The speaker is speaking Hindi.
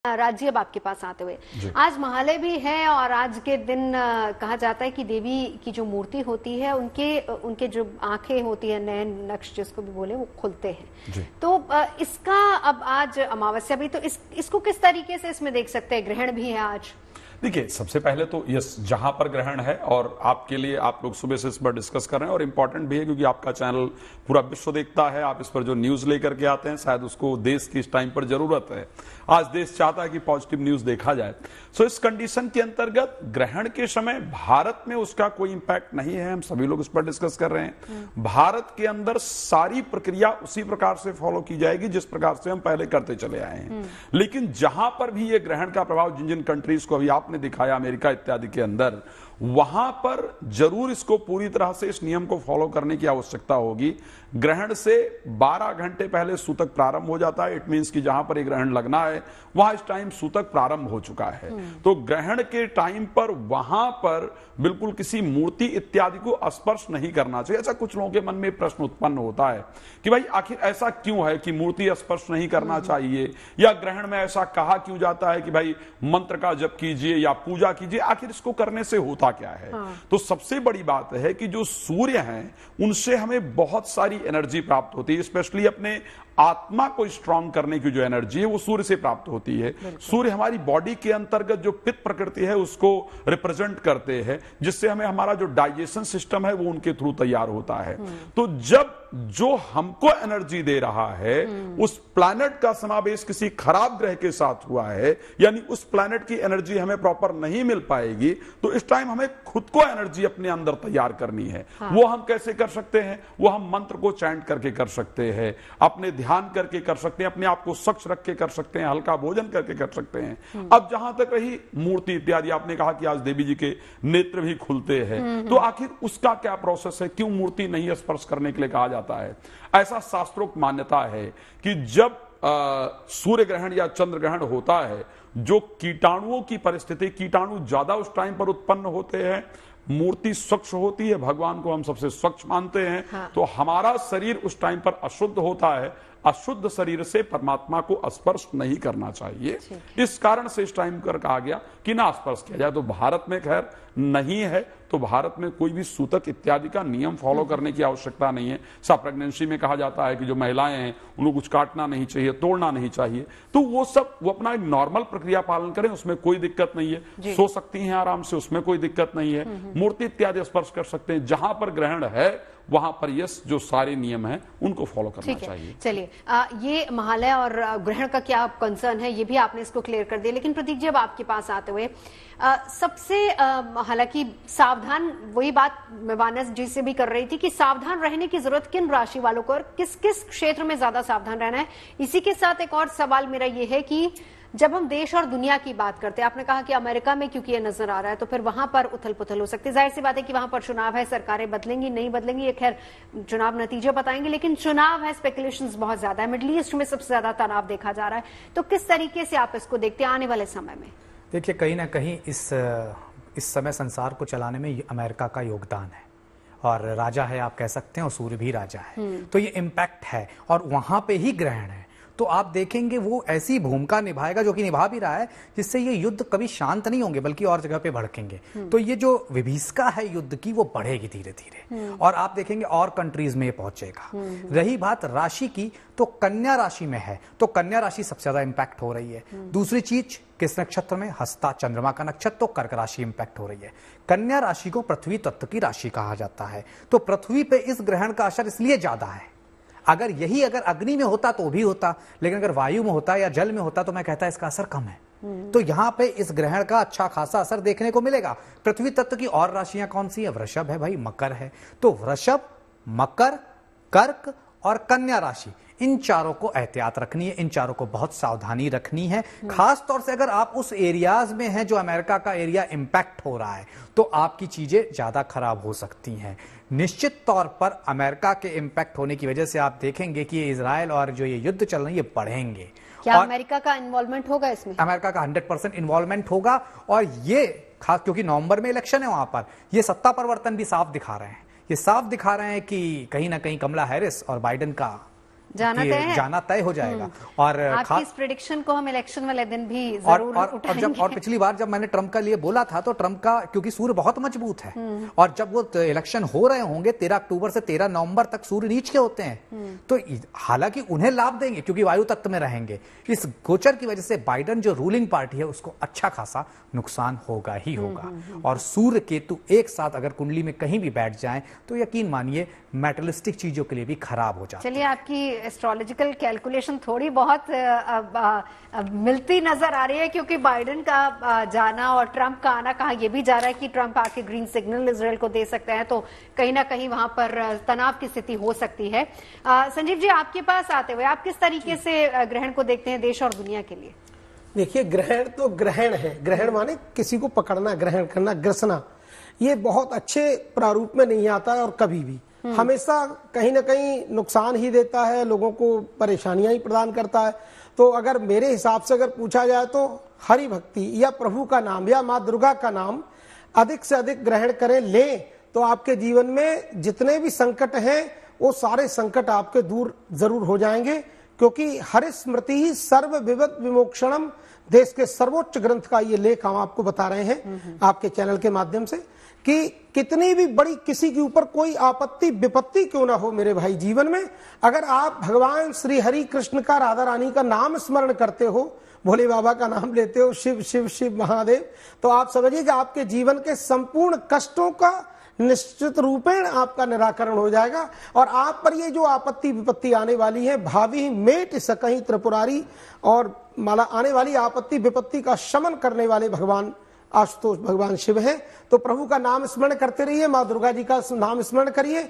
राजीव आपके पास आते हुए आज महालय भी है और आज के दिन कहा जाता है कि देवी की जो मूर्ति होती है उनके जो आंखें होती है नयन नक्श जिसको भी बोले वो खुलते हैं। तो इसका अब आज अमावस्या भी तो इसको किस तरीके से इसमें देख सकते हैं? ग्रहण भी है आज। देखिए, सबसे पहले तो यस, जहां पर ग्रहण है और आपके लिए आप लोग सुबह से इस पर डिस्कस कर रहे हैं और इंपॉर्टेंट भी है क्योंकि आपका चैनल पूरा विश्व देखता है। आप इस पर जो न्यूज लेकर के आते हैं शायद उसको देश की इस टाइम पर जरूरत है। आज देश चाहता है कि पॉजिटिव न्यूज देखा जाए। सो इस कंडीशन के अंतर्गत ग्रहण के समय भारत में उसका कोई इंपैक्ट नहीं है। हम सभी लोग इस पर डिस्कस कर रहे हैं। भारत के अंदर सारी प्रक्रिया उसी प्रकार से फॉलो की जाएगी जिस प्रकार से हम पहले करते चले आए हैं। लेकिन जहां पर भी ये ग्रहण का प्रभाव जिन जिन कंट्रीज को अभी आपने दिखाया, अमेरिका इत्यादि के अंदर, वहां पर जरूर इसको पूरी तरह से इस नियम को फॉलो करने की आवश्यकता होगी। ग्रहण से 12 घंटे पहले सूतक प्रारंभ हो जाता है। इट मींस कि जहां पर ये ग्रहण लगना है वहां इस टाइम सूतक प्रारंभ हो चुका है। तो ग्रहण के टाइम पर वहां पर बिल्कुल किसी मूर्ति इत्यादि को स्पर्श नहीं करना चाहिए। ऐसा कुछ लोगों के मन में प्रश्न उत्पन्न होता है कि भाई आखिर ऐसा क्यों है कि मूर्ति स्पर्श नहीं करना चाहिए, या ग्रहण में ऐसा कहा क्यों जाता है कि भाई मंत्र का जप कीजिए या पूजा कीजिए, आखिर इसको करने से होता क्या है? तो सबसे बड़ी बात है कि जो सूर्य हैं उनसे हमें बहुत सारी एनर्जी प्राप्त होती है। स्पेशली अपने आत्मा को स्ट्रांग करने की जो एनर्जी है वो सूर्य से प्राप्त होती है। सूर्य हमारी बॉडी के अंतर्गत जो पित्त प्रकृति है उसको रिप्रेजेंट करते हैं, जिससे हमें हमारा जो डाइजेशन सिस्टम है वो उनके थ्रू तैयार होता है। तो जब जो हमको एनर्जी दे रहा है उस प्लैनेट का समावेश किसी खराब ग्रह के साथ हुआ है, यानी उस प्लैनेट की एनर्जी हमें प्रॉपर नहीं मिल पाएगी, तो इस टाइम हमें खुद को एनर्जी अपने अंदर तैयार करनी है। वो हम कैसे कर सकते हैं? वो हम मंत्र को चैंट करके कर सकते हैं, अपने ध्यान करके कर सकते हैं, अपने आप को स्वच्छ रख के कर सकते हैं, हल्का भोजन करके कर सकते हैं। अब जहां तक रही मूर्ति इत्यादि, आपने कहा कि आज देवी जी के नेत्र भी खुलते हैं, तो आखिर उसका क्या प्रोसेस है? क्यों मूर्ति नहीं स्पर्श करने के लिए कहा जाता है? ऐसा शास्त्रोक्त मान्यता है कि जब सूर्य ग्रहण या चंद्र ग्रहण होता है, जो कीटाणुओं की परिस्थिति, कीटाणु ज्यादा उस टाइम पर उत्पन्न होते हैं, मूर्ति स्वच्छ होती है, भगवान को हम सबसे स्वच्छ मानते हैं। तो हमारा शरीर उस टाइम पर अशुद्ध होता है। अशुद्ध शरीर से परमात्मा को स्पर्श नहीं करना चाहिए। इस कारण से इस टाइम कर कहा गया कि ना स्पर्श किया जाए। तो भारत में खैर नहीं है, तो भारत में कोई भी सूतक इत्यादि का नियम फॉलो करने की आवश्यकता नहीं है। सब प्रेगनेंसी में कहा जाता है कि जो महिलाएं हैं उनको कुछ काटना नहीं चाहिए, तोड़ना नहीं चाहिए। तो वो सब वो अपना एक नॉर्मल प्रक्रिया पालन करें, उसमें कोई दिक्कत नहीं है। सो सकती हैं आराम से, उसमें कोई दिक्कत नहीं है। मूर्ति इत्यादि स्पर्श कर सकते हैं। जहां पर ग्रहण है वहां पर यस, जो सारे नियम हैं उनको फॉलो करना चाहिए। चलिए, ये महालय और ग्रहण का क्या कंसर्न है ये भी आपने इसको क्लियर कर दिया। लेकिन प्रतीक जी, अब आपके पास आते हुए सबसे हालांकि सावधान, वही बात मैं वानस जी से भी कर रही थी कि सावधान रहने की जरूरत किन राशि वालों को और किस किस क्षेत्र में ज्यादा सावधान रहना है। इसी के साथ एक और सवाल मेरा ये है कि जब हम देश और दुनिया की बात करते हैं, आपने कहा कि अमेरिका में क्योंकि ये नजर आ रहा है तो फिर वहां पर उथल पुथल हो सकती है। जाहिर सी बात है कि वहां पर चुनाव है, सरकारें बदलेंगी नहीं बदलेंगी, ये खैर चुनाव नतीजे बताएंगे, लेकिन चुनाव है, स्पेकुलेशंस बहुत ज्यादा है। मिडिल ईस्ट में सबसे ज्यादा तनाव देखा जा रहा है। तो किस तरीके से आप इसको देखते हैं आने वाले समय में? देखिए, कहीं ना कहीं इस समय संसार को चलाने में अमेरिका का योगदान है, और राजा है आप कह सकते हैं, और सूर्य भी राजा है। तो ये इम्पैक्ट है, और वहां पे ही ग्रहण है। तो आप देखेंगे वो ऐसी भूमिका निभाएगा, जो कि निभा भी रहा है, जिससे ये युद्ध कभी शांत नहीं होंगे बल्कि और जगह पे भड़केंगे। तो ये जो विभीषिका है युद्ध की, वो बढ़ेगी धीरे धीरे, और आप देखेंगे और कंट्रीज में ये पहुंचेगा। रही बात राशि की, तो कन्या राशि में है, तो कन्या राशि सबसे ज्यादा इंपैक्ट हो रही है। दूसरी चीज किस नक्षत्र में? हस्ता, चंद्रमा का नक्षत्र, तो कर्क राशि इंपैक्ट हो रही है। कन्या राशि को पृथ्वी तत्व की राशि कहा जाता है। तो पृथ्वी पे इस ग्रहण का असर इसलिए ज्यादा है। अगर अग्नि में होता तो भी होता, लेकिन अगर वायु में होता या जल में होता तो मैं कहता इसका असर कम है। तो यहां पे इस ग्रहण का अच्छा खासा असर देखने को मिलेगा। पृथ्वी तत्व की और राशियां कौन सी है? वृषभ है भाई, मकर है। तो वृषभ, मकर, कर्क और कन्या राशि, इन चारों को एहतियात रखनी है, इन चारों को बहुत सावधानी रखनी है। खास तौर से अगर आप उस एरियाज में हैं जो अमेरिका का एरिया इंपैक्ट हो रहा है, तो आपकी चीजें ज्यादा खराब हो सकती हैं। निश्चित तौर पर अमेरिका के इंपैक्ट होने की वजह से आप देखेंगे कि इजराइल और जो ये युद्ध चल रहे हैं ये बढ़ेंगे। क्या अमेरिका का इन्वॉल्वमेंट होगा इसमें? अमेरिका का 100% इन्वॉल्वमेंट होगा, और ये खास क्योंकि नवंबर में इलेक्शन है वहां पर, ये सत्ता परिवर्तन भी साफ दिखा रहे हैं। ये साफ दिखा रहे हैं कि कहीं ना कहीं कमला हैरिस और बाइडेन का जाना तय हो जाएगा। और आपकी इस प्रेडिक्शन को हम इलेक्शन वाले दिन भी जरूर उठाएंगे। और पिछली बार जब मैंने ट्रंप का लिए बोला था तो ट्रंप का, क्योंकि सूर्य बहुत मजबूत है और जब वो इलेक्शन हो रहे होंगे 13 अक्टूबर से 13 नवंबर तक सूर्य नीच के होते हैं, तो हालांकि उन्हें लाभ देंगे क्योंकि वायु तत्व में रहेंगे। इस गोचर की वजह से बाइडेन जो रूलिंग पार्टी है उसको अच्छा खासा नुकसान होगा ही होगा। और सूर्य केतु एक साथ अगर कुंडली में कहीं भी बैठ जाएं तो यकीन मानिए मेटलिस्टिक चीजों के लिए भी खराब हो जाता है। चलिए, आपकी एस्ट्रोलॉजिकल कैलकुलेशन थोड़ी बहुत मिलती नजर आ रही है, क्योंकि बाइडेन का जाना और ट्रंप का आना, कहा यह भी जा रहा है कि ट्रंप आके ग्रीन सिग्नल इजराइल को दे सकते हैं, तो कहीं ना कहीं वहां पर तनाव की स्थिति हो सकती है। संजीव जी, आपके पास आते हुए आप किस तरीके से ग्रहण को देखते हैं देश और दुनिया के लिए? देखिए, ग्रहण तो ग्रहण है। ग्रहण माने किसी को पकड़ना, ग्रहण करना, ग्रसना। ये बहुत अच्छे प्रारूप में नहीं आता है और कभी भी हमेशा कहीं ना कहीं नुकसान ही देता है, लोगों को परेशानियां ही प्रदान करता है। तो अगर मेरे हिसाब से अगर पूछा जाए तो हरि भक्ति या प्रभु का नाम या माँ दुर्गा का नाम अधिक से अधिक ग्रहण करें, लें, तो आपके जीवन में जितने भी संकट हैं वो सारे संकट आपके दूर जरूर हो जाएंगे। क्योंकि हरि स्मृति ही सर्व विपद विमोक्षणम, देश के सर्वोच्च ग्रंथ का ये लेख हम आपको बता रहे हैं आपके चैनल के माध्यम से, कि कितनी भी बड़ी किसी के ऊपर कोई आपत्ति विपत्ति क्यों ना हो मेरे भाई जीवन में, अगर आप भगवान श्री हरि कृष्ण का, राधा रानी का नाम स्मरण करते हो, भोले बाबा का नाम लेते हो, शिव शिव शिव महादेव, तो आप समझिए कि आपके जीवन के संपूर्ण कष्टों का निश्चित रूपेण आपका निराकरण हो जाएगा। और आप पर ये जो आपत्ति विपत्ति आने वाली है, भावी मेट सकहीं त्रिपुरारी, और माला आने वाली आपत्ति विपत्ति का शमन करने वाले भगवान आशुतोष भगवान शिव हैं। तो प्रभु का नाम स्मरण करते रहिए, माँ दुर्गा जी का नाम स्मरण करिए।